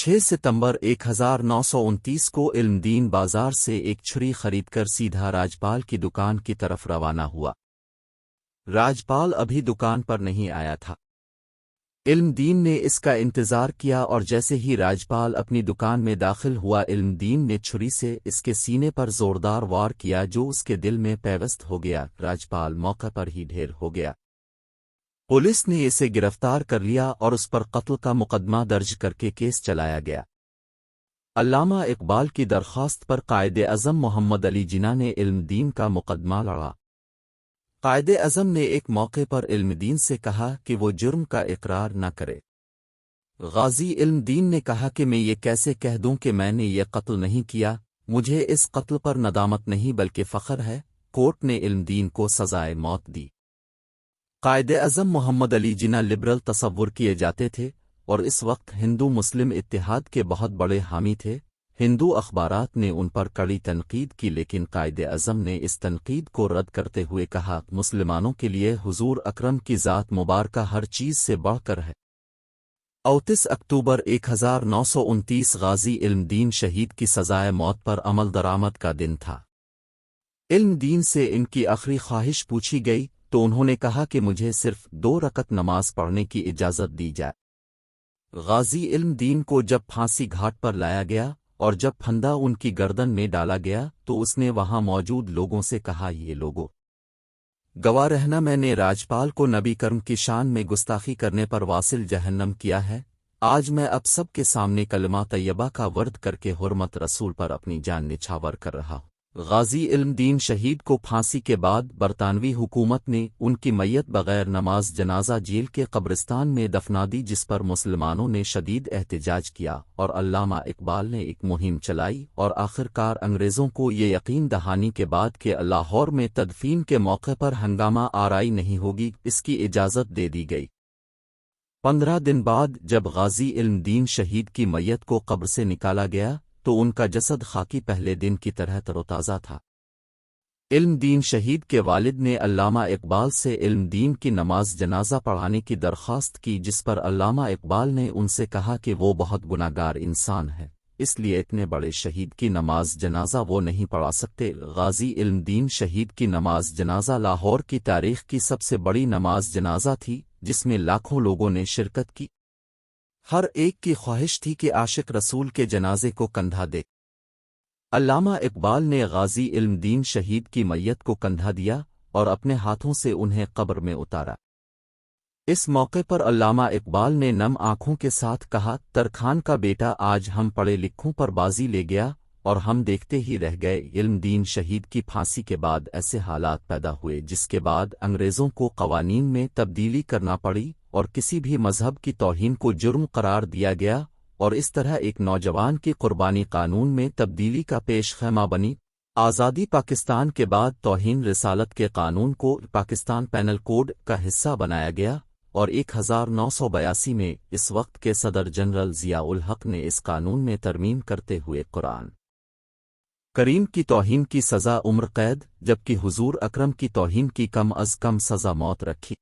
6 सितंबर 1929 को इल्मदीन बाजार से एक छुरी खरीदकर सीधा राजपाल की दुकान की तरफ रवाना हुआ। राजपाल अभी दुकान पर नहीं आया था। इल्मदीन ने इसका इंतजार किया और जैसे ही राजपाल अपनी दुकान में दाखिल हुआ, इल्मदीन ने छुरी से इसके सीने पर जोरदार वार किया जो उसके दिल में पैवस्त हो गया। राजपाल मौके पर ही ढेर हो गया। पुलिस ने इसे गिरफ्तार कर लिया और उस पर कत्ल का मुकदमा दर्ज करके केस चलाया गया। अल्लामा इकबाल की दरख्वास्त पर कायदे-आज़म मोहम्मद अली जिन्ना ने इल्मदीन का मुकदमा लड़ा। कायदे-आज़म ने एक मौके पर इल्मदीन से कहा कि वो जुर्म का इकरार न करे। गाजी इल्मदीन ने कहा कि मैं ये कैसे कह दूं कि मैंने ये कत्ल नहीं किया, मुझे इस कत्ल पर नदामत नहीं बल्कि फ़ख्र है। कोर्ट ने इल्मदीन को सज़ाए मौत दी। कायदे-आज़म मोहम्मद अली जिन्ना लिबरल तसव्वुर किए जाते थे और इस वक्त हिंदू मुस्लिम इत्तेहाद के बहुत बड़े हामी थे। हिंदू अखबारात ने उन पर कड़ी तनकीद की, लेकिन कायदे-आज़म ने इस तनकीद को रद्द करते हुए कहा, मुसलमानों के लिए हुजूर अकरम की ज़ात मुबारका हर चीज़ से बढ़कर है। 29 अक्टूबर 1929 गाजी इल्मदीन शहीद की सज़ाए मौत पर अमल दरामद का दिन था। इल्मदीन से इनकी आखिरी ख्वाहिश पूछी गई तो उन्होंने कहा कि मुझे सिर्फ 2 रकत नमाज पढ़ने की इजाज़त दी जाए। गाजी इल्मदीन को जब फांसी घाट पर लाया गया और जब फंदा उनकी गर्दन में डाला गया तो उसने वहां मौजूद लोगों से कहा, ये लोगों, गवाह रहना, मैंने राजपाल को नबी करम की शान में गुस्ताखी करने पर वासिल जहन्नम किया है। आज मैं अब सब के सामने कलमा तैयबा का वर्द करके हुर्मत रसूल पर अपनी जान निछावर कर रहा हूँ। गाजी इल्मदीन शहीद को फांसी के बाद बरतानवी हुकूमत ने उनकी मैयत बगैर नमाज जनाजा जेल के कब्रिस्तान में दफना दी, जिस पर मुसलमानों ने शदीद एहतजाज किया और अल्लामा इकबाल ने एक मुहिम चलाई और आखिरकार अंग्रेज़ों को ये यकीन दहानी के बाद कि लाहौर में तदफीन के मौके पर हंगामा आराई नहीं होगी, इसकी इजाज़त दे दी गई। 15 दिन बाद जब गाजी इल्मदीन शहीद की मैयत को कब्र से निकाला गया तो उनका जसद खाकी पहले दिन की तरह तरोताज़ा था। इल्मदीन शहीद के वालिद ने अल्लामा इकबाल से इल्मदीन की नमाज जनाजा पढ़ाने की दरख्वास्त की, जिस पर अल्लामा इकबाल ने उनसे कहा कि वो बहुत गुनाहगार इंसान है, इसलिए इतने बड़े शहीद की नमाज जनाजा वो नहीं पढ़ा सकते। गाजी इल्मदीन शहीद की नमाज जनाजा लाहौर की तारीख की सबसे बड़ी नमाज जनाजा थी, जिसमें लाखों लोगों ने शिरकत की। हर एक की ख्वाहिश थी कि आशिक रसूल के जनाजे को कंधा दे। अल्लामा इकबाल ने गाजी इल्मदीन शहीद की मैयत को कंधा दिया और अपने हाथों से उन्हें कब्र में उतारा। इस मौके पर अल्लामा इकबाल ने नम आंखों के साथ कहा, तरखान का बेटा आज हम पढ़े लिखों पर बाजी ले गया और हम देखते ही रह गए। इल्मदीन शहीद की फांसी के बाद ऐसे हालात पैदा हुए जिसके बाद अंग्रेज़ों को कवानीन में तब्दीली करना पड़ी और किसी भी मजहब की तौहीन को जुर्म करार दिया गया और इस तरह एक नौजवान की कुर्बानी कानून में तब्दीली का पेश खैमा बनी। आज़ादी पाकिस्तान के बाद तौहीन रिसालत के कानून को पाकिस्तान पैनल कोड का हिस्सा बनाया गया और 1982 में इस वक्त के सदर जनरल ज़िया उल हक ने इस कानून में तरमीम करते हुए कुरान करीम की तौहीन की सज़ा उम्र कैद जबकि हुजूर अकरम की तौहीन की कम अज़ कम सज़ा मौत रखी।